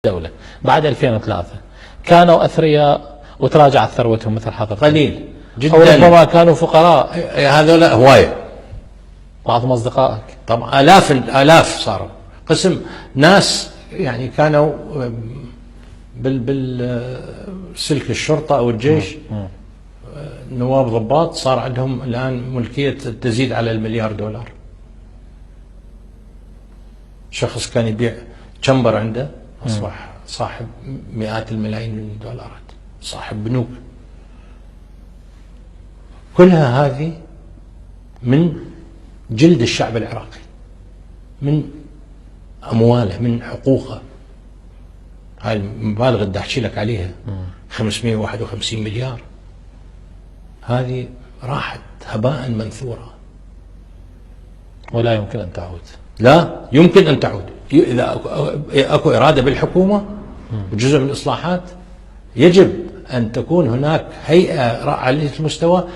الدولة بعد 2003 كانوا أثرياء وتراجعت ثروتهم مثل حضرتك؟ قليل جدا، أو ربما كانوا فقراء. هذول هواية. بعضهم أصدقائك طبعا آلاف صاروا قسم ناس يعني كانوا بالسلك الشرطة أو الجيش، نواب ضباط، صار عندهم الآن ملكية تزيد على $1 مليار. شخص كان يبيع تشمبر عنده أصبح صاحب مئات الملايين من الدولارات، صاحب بنوك. كلها هذه من جلد الشعب العراقي، من أمواله، من حقوقه. هاي المبالغ اللي أحكي لك عليها 551 مليار، هذه راحت هباء منثورا ولا يمكن أن تعود. لا يمكن أن تعود إذا أكو إرادة بالحكومة وجزء من الإصلاحات. يجب أن تكون هناك هيئة عالية المستوى